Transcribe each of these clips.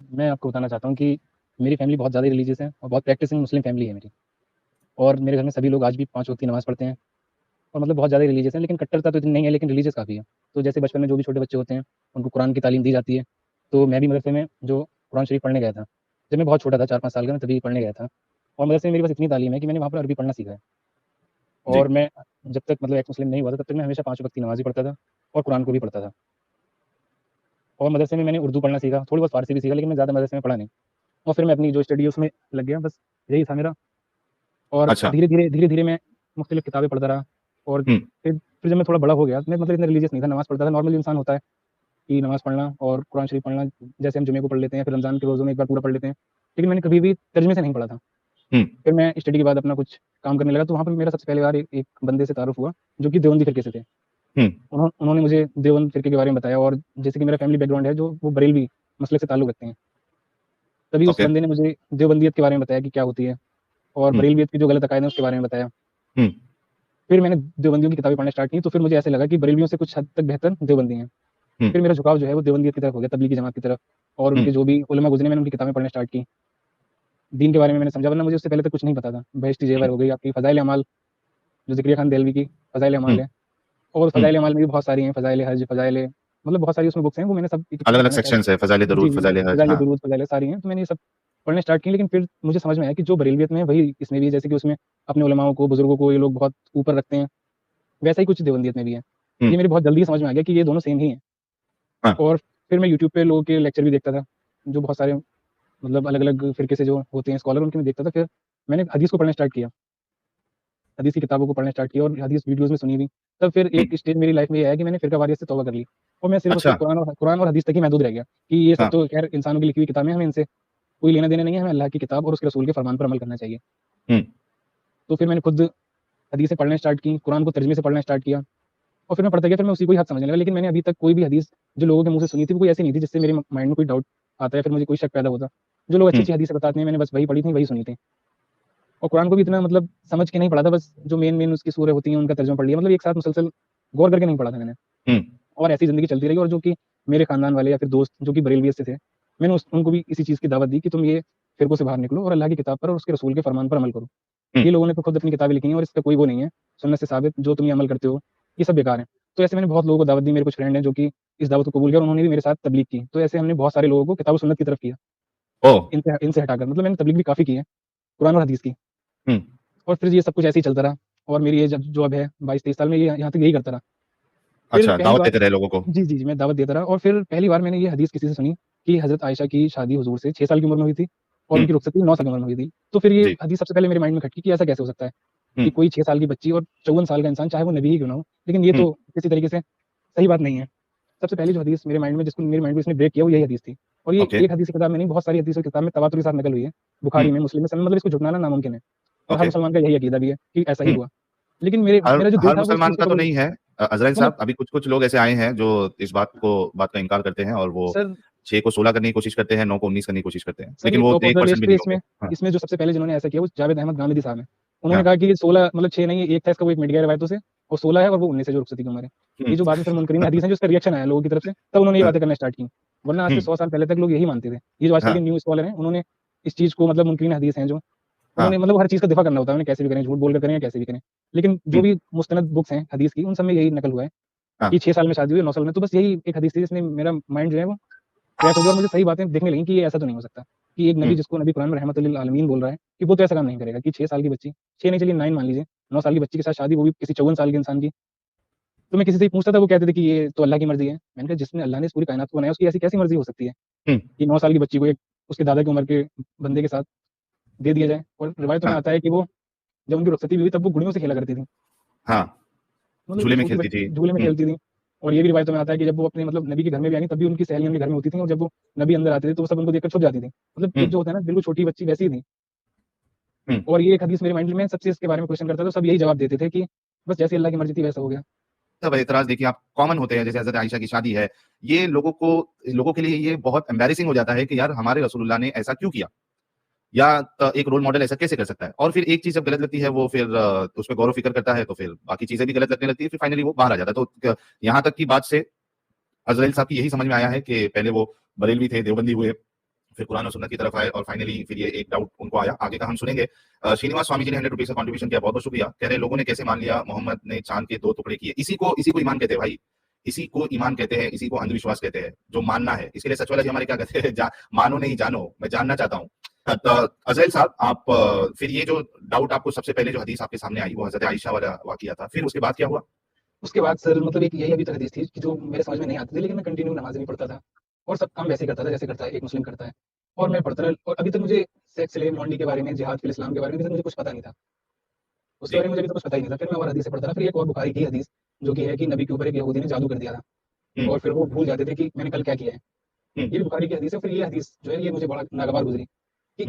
मैं आपको बताना चाहता हूँ कि मेरी फैमिली बहुत ज़्यादा रिलीजियस है और बहुत प्रैक्टिसिंग मुस्लिम फैमिली है मेरी। और मेरे घर में सभी लोग आज भी 5 वक़्त की नमाज़ पढ़ते हैं और मतलब बहुत ज़्यादा रिलीजियस हैं, लेकिन कट्टरता तो इतनी नहीं है, लेकिन रिलीजियस काफ़ी है। तो जैसे बचपन में जो भी छोटे बच्चे होते हैं, उनको कुरान की तालीम दी जाती है। तो मैं भी मदरसे में जो कुरान शरीफ पढ़ने गया था, जब मैं बहुत छोटा था 4-5 साल का, मैं तभी पढ़ने गया था। और मदरसे में मेरी बस इतनी तालीम है कि मैंने वहाँ पर अरबी पढ़ना सीखा है। जी। और मैं जब तक मतलब एक मुस्लिम नहीं हुआ था, तब तक मैं हमेशा 5 वक़्त की नमाज़ ही पढ़ता था और कुरान को भी पढ़ता था। और मदरसे में मैंने उर्दू पढ़ना सीखा, थोड़ी बहुत फ़ारसी भी सीखा, लेकिन मैं ज़्यादा मदरसे में पढ़ा नहीं। और फिर मैं अपनी जो स्टडी है उसमें लग गया, बस यही था मेरा। और अच्छा। धीरे-धीरे मैं मुख्तलिफ़ किताबें पढ़ता रहा। और हुँ। फिर जब मैं थोड़ा बड़ा हो गया, मैं मतलब इतना रिलीजियस नहीं था, नमाज़ पढ़ता था, नॉर्मल इंसान होता है कि नमाज़ पढ़ना और कुरान शरीफ पढ़ना, जैसे हम जुमे को पढ़ लेते हैं, फिर रमज़ान के रोज़ों में एक बार पूरा पढ़ लेते हैं। लेकिन मैंने कभी भी तर्जुमे से नहीं पढ़ा था। हुँ। फिर मैं स्टडी के बाद अपना कुछ काम करने लगा, तो वहाँ पे मेरा सबसे पहली बार एक बंदे से तारुफ़ हुआ, जो कि देवबंदी फ़िरके से थे। हुँ। उन्होंने मुझे देवबंद फ़िरके के बारे में बताया, और जैसे कि मेरा फैमिली बैकग्राउंड है, जो वो बरेलवी मसलक से ताल्लुक़ रखते हैं। तभी उस ओके। बंदे ने मुझे देवबंदियत के बारे में बताया कि क्या होती है, और हुँ। बरेलवियत के जो गलत अक़ायदे हैं, उसके बारे में बताया। हुँ। फिर मैंने देवबंदियों की किताबें पढ़ना स्टार्ट की, तो फिर मुझे ऐसे लगा कि बरेलवियों से कुछ हद तक बेहतर देवबंदी हैं। हुँ। फिर मेरा झुकाव जो है वो देवबंदियत की तरफ हो गया, तबलीगी जमात की तरफ, और हुँ। उनके जो भी उलमा गुज़रे, मैंने उनकी किताबें पढ़ना स्टार्ट की। दीन के बारे में मैंने समझा, वरना मुझे उससे पहले तक कुछ नहीं पता था। बहिश्ती ज़ेवर हुँ। हो गई, आपकी फ़ज़ाइल अमाल, जो ज़िक्रिया खान देलवी की फ़ज़ाइल हुँ। अमाल है, और हुँ। फ़ज़ाइल अमाल में भी बहुत सारी हैं, फ़ज़ाइल हज, फ़ज़ाइल, मतलब बहुत सारी उसमें बुक्स हैं, वो मैंने सब एक-एक करके अलग-अलग पढ़ना स्टार्ट सेक्शंस है, फ़ज़ाइल की। जी, दरूद, जी, फ़ज़ाइल हज, फ़ज़ाइल हाँ। दुरूद, फ़ज़ाइल सारी हैं, तो मैंने ये सब पढ़ने स्टार्ट की। लेकिन फिर मुझे समझ में आया कि जो बरेलवियत में है, वही इसमें भी है, जैसे कि उसमें अपने उलमाओं को, बुज़ुर्गों को ये लोग बहुत ऊपर रखते हैं, वैसा ही कुछ देवबंदियत में भी है। हुँ। ये मेरे बहुत जल्दी समझ में आ गया कि ये दोनों सेम ही हैं। हाँ। और फिर मैं यूट्यूब पे लोगों के लेक्चर भी देखता था, जो बहुत सारे मतलब अलग-अलग फ़िरके से जो होते हैं स्कॉलर, उनके मैं देखता था। फिर मैंने हदीस को पढ़ना स्टार्ट किया, हदीस की किताबों को पढ़ना स्टार्ट किया, और हदीस वीडियोज़ में सुनी भी। तब फिर हुँ। एक स्टेज मेरी लाइफ़ में ये आया कि मैंने फ़िरकावारियत से तौबा कर ली, और मैं सिर्फ़ और अच्छा। सिर्फ़ कुरान और हदीस तक ही महदूद रह गया कि ये सब हाँ। तो ख़ैर इंसानों की लिखी हुई किताबें हैं, हमें इनसे कोई लेना-देना नहीं है, हमें अल्लाह की किताब और उसके रसूल के फ़रमान पर अमल करना चाहिए। हुँ। तो फिर मैंने खुद हदीसें पढ़ना स्टार्ट की, कुरान को तर्जुमे से पढ़ना स्टार्ट किया, और फिर मैं पढ़ता गया, फिर मैं उसी को ही हक़ समझने लगा। लेकिन मैंने अभी तक कोई भी हदीस जो लोगों के मुँह से सुनी थी, वो कोई ऐसी नहीं थी जिससे मेरे माइंड में कोई डाउट आता है, फिर मुझे कोई शक पैदा होता। जो लोग हुँ। अच्छी-अच्छी हदीसें बताते हैं, मैंने बस वही पढ़ी थी, वही सुनी थी। और कुरान को भी इतना मतलब समझ के नहीं पढ़ा था, बस जो मेन-मेन उसकी सूरह होती हैं, उनका तर्जुमा पढ़ लिया। मतलब एक साथ मुसलसल गौर करके नहीं पढ़ा था मैंने। हुँ। और ऐसी ज़िंदगी चलती रही, और जो कि मेरे ख़ानदान वाले या फिर दोस्त जो कि बरेलवियत से थे, मैंने उनको भी इसी चीज़ की दावत दी कि तुम ये फ़िरकों से बाहर निकलो और अल्लाह की किताब पर और उसके रसूल के फ़रमान पर अमल करो। हुँ। ये लोगों ने तो खुद अपनी किताबें लिखी हैं, और इसका कोई वो नहीं है, सुन्नत से साबित जो तुम ये अमल करते हो, ये सब बेकार है। तो ऐसे मैंने बहुत लोगों को दावत दी, मेरे कुछ फ्रेंड हैं जो कि इस दावत को कबूल किया, और उन्होंने भी मेरे साथ तबलीग की। तो ऐसे हमने बहुत सारे लोगों को किताब और सुन्नत की तरफ किया, ओह! इनसे इनसे हटाकर। मतलब मैंने तबलीग भी काफ़ी की है, कुरान और हदीस की। हुँ। और फिर ये सब कुछ ऐसे ही चलता रहा, और मेरी एज अब जो अब है 22-23 साल में, ये यहाँ तक यही करता रहा। फिर अच्छा, पहली दावत बार, देते रहे लोगों को। जी, जी, जी, मैं दावत देता रहा, और फिर पहली बार मैंने ये हदीस किसी से सुनी कि हज़रत आयशा की शादी हुज़ूर से 6 साल की उम्र में हुई थी, और हुँ। उनकी रुख़सती 9 साल की उम्र में हुई थी। तो फिर ये जी। हदीस सबसे पहले मेरे माइंड में खटकी कि ऐसा कैसे हो सकता है हुँ। कि कोई 6 साल की बच्ची और 54 साल का इंसान, चाहे वो नबी ही क्यों ना हो, लेकिन ये हुँ। तो किसी तरीके से सही बात नहीं है। सबसे पहली जो हदीस मेरे माइंड में, जिसको मेरे माइंड को इसने ब्रेक किया, वो यही हदीस थी। और ये ओके। एक हदीस की किताब में नहीं, बहुत सारी हदीसों की किताब में तवातुर के साथ नकल हुई है। हुँ। बुखारी में, मुस्लिम में, सब मतलब इसको झुटलाना नामुमकिन है, और हर ओके। मुसलमान का यही अकीदा भी है कि ऐसा ही हुँ। हुआ। लेकिन मेरा जो दिल हर था वो इस मुसलमान चीज़ का को तो कबूल, नहीं है अज़रैल मतलब साहब, अभी कुछ-कुछ लोग ऐसे आए हैं जो इस बात का इनकार करते हैं और वो सर 6 को 16 करने की कोशिश करते हैं, 9 को 19 करने की कोशिश करते हैं। सर, लेकिन ये वो टॉप ऑफ द 1% लिस्ट भी पे नहीं होंगे। इसमें हाँ, इसमें जो सबसे पहले जिन्होंने ऐसा किया, वो जावेद अहमद गामिदी साहब हैं। उन्होंने हाँ। कहा कि ये 16 मतलब 6 नहीं है, 1 था इसका, वो एक मिट गया रिवायतों से, और 16 है, और वो 19 है जो रुखसती की उम्र है। हुँ। ये जो बाद में फिर मुनकरीन हदीस हैं, जो इसका रिएक्शन आया लोगों की तरफ से, तब उन्होंने ये हाँ, बातें करना स्टार्ट की। वरना आज हुँ, से 100 साल पहले तक लोग यही मानते थे। ये जो आजकल हाँ, के न्यू स्कॉलर हैं, उन्होंने इस चीज़ को मतलब मुनकरीन हदीस हैं जो, हाँ, उन्होंने मतलब हर चीज़ का दिफा करना होता है, उन्हें कैसे भी करें, झूठ बोल कर करें या कैसे भी करें। लेकिन जो हुँ, भी मुस्तनद बुक्स हैं हदीस की, उन सब में यही नकल हुआ है हाँ, कि 6 साल में शादी हुई, 9 साल में। तो बस यही एक हदीस थी जिसने मेरा माइंड जो है वो क्रैक हो गया, और मुझे सही बातें दिखने लगी कि ये ऐसा तो नहीं हो सकता कि एक नबी, हुँ, जिसको नबी कुरान में रहमत लिल आलमीन बोल रहा है, कि वो तो ऐसा काम नहीं करेगा कि 6 साल की बच्ची, 6 नहीं चलिए 9 मान लीजिए, 9 साल की बच्ची के साथ शादी, वो भी किसी 54 साल के इंसान की। तो मैं किसी से ही पूछता था, वो कहते थे कि ये तो अल्लाह की मर्ज़ी है। मैंने कहा जिसने, अल्लाह ने इस पूरी कायनात को बनाया, उसकी ऐसी कैसी मर्ज़ी हो सकती है हुँ, कि 9 साल की बच्ची को एक उसके दादा की उम्र के बंदे के साथ दे दिया जाए। और रिवायतों में हाँ, आता है कि वो जब उनकी रुखसती भी हुई, तब वो गुड़ियों से खेला करती थी। हाँ, मतलब झूले एक में छोटी खेलती बच्ची थी। झूले में हुँ, खेलती थी। और ये भी रिवायतों में आता है कि जब वो अपने मतलब नबी के घर में भी आई, तब भी उनकी सहेलियाँ उनके घर में होती थी, और जब वो नबी अंदर आते थे, तो वो सब उनको देखकर छुप जाती थी। मतलब हुँ, एक जो होता है ना, बिल्कुल छोटी बच्ची, वैसी ही थी। हुँ। और ये एक हदीस मेरे माइंड में, सबसे इसके बारे में क्वेश्चन करता था, तो सब यही जवाब देते थे कि बस जैसे अल्लाह की मर्ज़ी थी, वैसा हो गया। सब एतराज़ देखिए आप कॉमन होते हैं, जैसे हज़रत आइशा की शादी है, ये लोगों के लिए ये बहुत एम्बैरेसिंग हो जाता है कि यार हमारे रसूलुल्लाह ने ऐसा क्यों किया? या एक रोल मॉडल ऐसा कैसे कर सकता है? और फिर एक चीज़ जब गलत लगती है वो फिर उसपे गौर-व-फ़िक्र करता है तो फिर बाकी चीज़ें भी गलत लगने लगती है, फिर फाइनली वो बाहर आ जाता है। तो यहाँ तक की बात से अज़राइल साहब की यही समझ में आया है कि पहले वो बरेलवी थे, देवबंदी हुए, फिर कुरान और सुन्नत की तरफ आए और फाइनली फिर ये एक डाउट उनको आया। आगे का हम सुनेंगे। श्रीनिवास स्वामी जी ने 100 रुपीज का कंट्रीब्यूशन किया, बहुत बहुत शुक्रिया। कह रहे लोगों ने कैसे मान लिया मोहम्मद ने चांद के 2 टुकड़े किए। इसी को ईमान कहते हैं भाई, इसी को ईमान कहते हैं, इसी को अंधविश्वास कहते हैं, जो मानना है। इसके लिए सचवाला जी हमारे क्या कहते हैं, मानो नहीं जानो, मैं जानना चाहता हूँ। तो अज़हल साहब, आप फिर ये जो डाउट आपको सबसे पहले जो हदीस आपके सामने आई वो हजरत आयशा वाला वाकया था, फिर उसके बाद क्या हुआ? उसके बाद सर मतलब एक यही अभी तक हदीस थी कि जो मेरे समझ में नहीं आती थी, लेकिन मैं कंटिन्यू नमाज भी पढ़ता था और सब काम वैसे करता था जैसे करता है एक मुस्लिम करता है, और मैं पढ़ता रहा। और अभी तक मुझे सेक्स स्लेव मॉन्डी के बारे में, जिहाद फिल इस्लाम के बारे में अभी तक मुझे कुछ पता नहीं था। उसके बारे में मुझे अभी तक कुछ पता ही नहीं था। फिर मैं और हदीस से पढ़ता रहा। फिर एक और बुखारी की हदीस जो कि है कि नबी के ऊपर एक यहूदी ने जादू कर दिया था और फिर वो भूल जाते थे कि मैंने कल क्या किया है। ये बुखारी की हदीस है। फिर ये हदीस जो है ये मुझे बड़ा नागवार गुजरी कि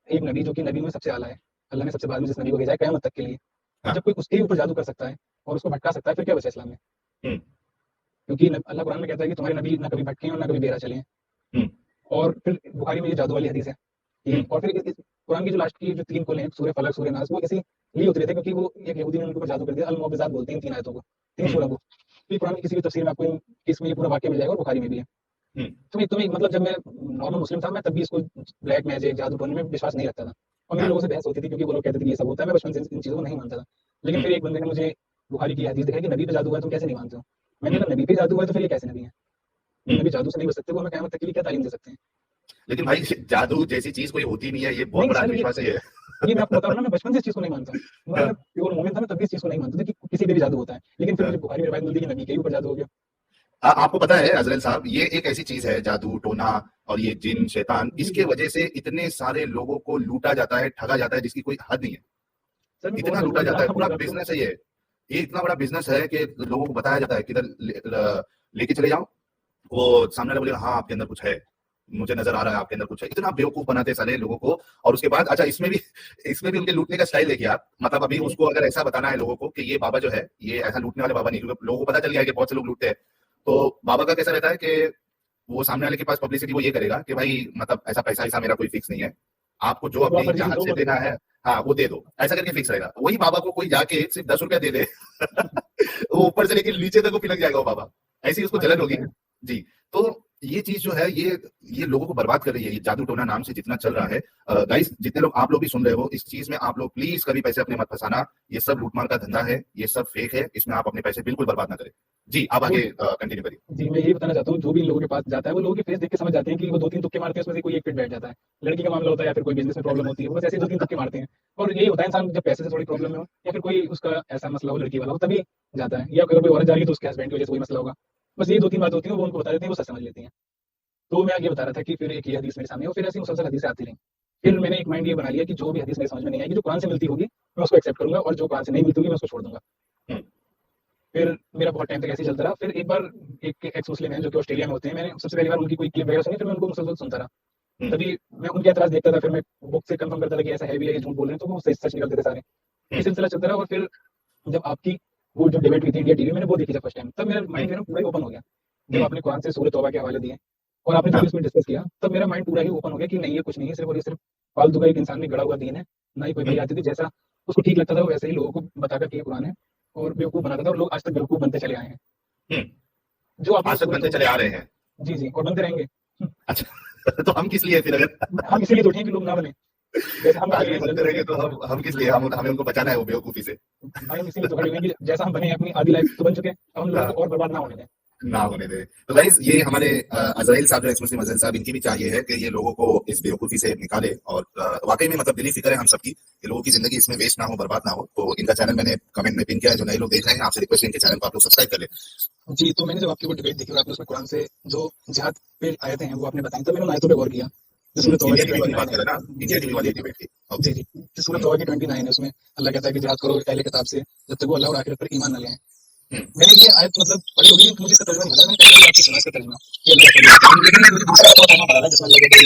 एक नबी जो कि नबी में सबसे आला है, अल्लाह ने सबसे बाद में जिस नबी को भेजा है क़यामत तक के लिए, जब कोई उसके ऊपर जादू कर सकता है और उसको भटका सकता है, फिर क्या बचा इस्लाम में? क्योंकि अल्लाह कुरान में कहता है कि तुम्हारे नबी ना कभी भटके और ना कभी बेरा चले हैं। और फिर बुखारी में ये जादू वाली हदीस है। और फिर इस कुरान की जो लास्ट की जो 3 कुल हैं, सूरह फलक, सूरह नास, वो इसी लिए उतरे थे क्योंकि वो एक यहूदी ने उनके ऊपर जादू कर दिया। अल-मुअव्विज़ात बोलते हैं 3 आयतों को, 3 सूरह को। तो कुरान की किसी भी तफसीर में आपको इसमें ये पूरा वाक्य मिल जाएगा और बुखारी में भी है। तो मैं मतलब जब मैं नॉर्मल मुस्लिम था, मैं तब भी इसको ब्लैक मैजिक, जादू टोने में विश्वास नहीं रखता था और मेरे लोगों से बहस होती थी क्योंकि वो लोग कहते थे कि ये सब होता है। मैं बचपन से इन चीज़ों को नहीं मानता था। लेकिन फिर एक बंदे ने मुझे बुखारी की हदीस दिखाई कि नबी पे जादू हुआ है, तुम कैसे नहीं मानते हो? मैंने कहा नबी पे जादू हुआ है तो फिर ये कैसे नबी है? नबी जादू से नहीं बच सकते, वो हमें क़यामत तक के लिए क्या तालीम दे सकते हैं? लेकिन भाई जादू जैसी चीज कोई होती नहीं है, ये बहुत बड़ा अंधविश्वास है। ये मैं आपको बता रहा हूँ ना, मैं बचपन से इस चीज़ को नहीं मानता। मैं प्योर मोमिन था, मैं तब भी इस चीज़ को नहीं मानता था कि किसी पे भी जादू होता है। लेकिन फिर मुझे बुखारी में रिवायत मिलती है कि नबी के ऊपर जादू हो गया। आपको पता है अज़हल साहब, ये एक ऐसी चीज है, जादू टोना और ये जिन शैतान, इसके वजह से इतने सारे लोगों को लूटा जाता है, ठगा जाता है, जिसकी कोई हद नहीं है। इतना लूटा जाता है, पूरा बिजनेस है ये इतना बड़ा बिजनेस है कि लोगों को बताया जाता है किधर लेके चले जाओ, वो सामने वाला बोलेगा हाँ आपके अंदर कुछ है, मुझे नजर आ रहा है आपके अंदर कुछ है। इतना बेवकूफ बनाते हैं सारे लोगों को। और उसके बाद अच्छा इसमें भी उनके लूटने का स्टाइल देखिए आप। मतलब अभी उसको अगर ऐसा बताना है लोगों को कि ये बाबा जो है ये ऐसा लूटने वाले बाबा नहीं, क्योंकि लोगों को पता चल गया है कि बहुत से लोग लूटते हैं। तो बाबा का कैसा रहता है कि वो सामने वाले के पास पब्लिसिटी वो ये करेगा कि भाई मतलब ऐसा पैसा मेरा कोई फिक्स नहीं है, आपको जो अपनी जान से देना है हाँ वो दे दो, ऐसा करके फिक्स रहेगा। वही बाबा को कोई जाके सिर्फ 10 रुपया दे दे वो ऊपर से लेके नीचे तक वो पिलक जाएगा वो बाबा, ऐसी उसको जलन होगी जी। तो ये चीज जो है ये लोगों को बर्बाद कर रही है, ये जादू टोना नाम से जितना चल रहा है। गाइस जितने लोग आप लोग भी सुन रहे हो, इस चीज में आप लोग प्लीज कभी पैसे अपने मत फंसाना। ये सब लूटमार का धंधा है, ये सब फेक है, इसमें आप अपने पैसे बिल्कुल बर्बाद ना करें। जी आप आगे कंटिन्यू करिए। जी मैं यही बताना चाहता हूँ, जो भी लोगों के पास जाता है वो लोगों के फेस देख के समझ जाते हैं कि वो 2-3 तुक्के मारते हैं, उसमें से कोई एक फिट बैठ जाता है। लड़की का मामला होता है या फिर कोई बिजनेस में प्रॉब्लम होती है, वो बस ऐसे 2-3 तुक्के मारते हैं। और यही होता है इंसान जब पैसे से थोड़ी प्रॉब्लम में हो या फिर कोई उसका ऐसा मसला हो लड़की वाला हो तभी जाता है, या अगर कोई औरत जा रही है तो उसके हस्बैंड की वजह से कोई मसला होगा। बस ये 2-3 बातें होती हैं, वो उनको बता देते हैं, वो सच समझ लेती हैं। तो मैं ये बता रहा था कि फिर एक ये हदीस मेरे सामने और फिर ऐसी मुसलसल हदीसें आती रहीं। फिर मैंने एक माइंड ये बना लिया कि जो भी हदीस मेरे समझ में नहीं आएगी, जो कुरान से मिलती होगी मैं उसको एक्सेप्ट करूंगा और जो कुरान से नहीं मिलती होगी मैं उसको छोड़ दूंगा। फिर मेरा बहुत टाइम तक ऐसे ही चलता रहा। फिर एक बार एक एक्स मुस्लिम है जो कि ऑस्ट्रेलिया में होते हैं, मैंने सबसे पहली बार उनकी कोई क्लिप वगैरह सुनी, फिर मैं उनको मुसलसल सुनता रहा। तभी मैं उनके एतराज देखता था, फिर मैं बुक से कंफर्म करता था कि ऐसा है भी है, ये झूठ बोल रहे हैं, तो वो सच निकलते थे सारे। ये सिलसिला चलता रहा और फिर जब आपकी वो जो डिबेट हुई थी इंडिया टीवी, मैंने वो देखी था फर्स्ट टाइम, तब मेरा माइंड जो है पूरा ही ओपन हो गया। जब आपने कुरान से सूरह तौबा के हवाले दिए और आपने जब इसमें डिस्कस किया, तब मेरा माइंड पूरा ही ओपन हो गया कि नहीं ये कुछ नहीं है, सिर्फ और सिर्फ फालतू का एक इंसान में गड़ा हुआ दीन है। ना ही कोई भाई आती थी, जैसा उसको ठीक लगता था वो वैसे ही लोगों को बताकर कि ये कुरान है और बेवकूफ बनाता था, और लोग आज तक बेवकूफ बनते चले आए हैं। जो आप आज तक बनते चले आ रहे हैं। जी जी, और बनते रहेंगे। अच्छा तो हम किस लिए फिर, अगर हम इसीलिए तो ठीक है लोग ना बने, जैसे हम बनते रहेंगे तो हम किस लिए, हमें उनको बचाना है वो बेवकूफी से। भाई हम इसीलिए तो खड़े हुए कि जैसा हम बने अपनी आधी लाइफ तो बन चुके हैं, अब हम लोगों को और बर्बाद ना होने दें। ना होने दे। तो गाइस ये हमारे अज़हल साहब, एक्स मुस्लिम अज़हल साहब, इनकी भी चाहिए है कि ये लोगों को इस बेवकूफी से निकाले। और वाकई में मतलब दिली फिक्र है हम सबकी कि लोगों की जिंदगी इसमें वेस्ट ना हो, बर्बाद ना हो। तो इनका चैनल मैंने कमेंट में पिन किया है, जो नए लोग देख रहे हैं आपसे रिक्वेस्ट है इनके चैनल को आप लोग सब्सक्राइब कर ले। जी तो मैंने जब आपकी वो डिबेट देखी और आपने उसमें कुरान से जो जिहाद पे आयतें हैं वो आपने बताई, तो मैंने उन आयतों पे गौर किया। सूरह तौबा की 29 है, उसमें अल्लाह कहता है कि जिहाद करो पहले किताब से जब तक वो अल्लाह और आखिरत पर ईमान न ले आए। मैंने ये आयत मतलब पढ़ी होगी, मुझे इसका तर्जुमा नहीं पता, मैंने पहले आपसे सुना इसका तर्जुमा, लेकिन मुझे दूसरा आयत बताना पड़ा था जिसमें अल्लाह कहता है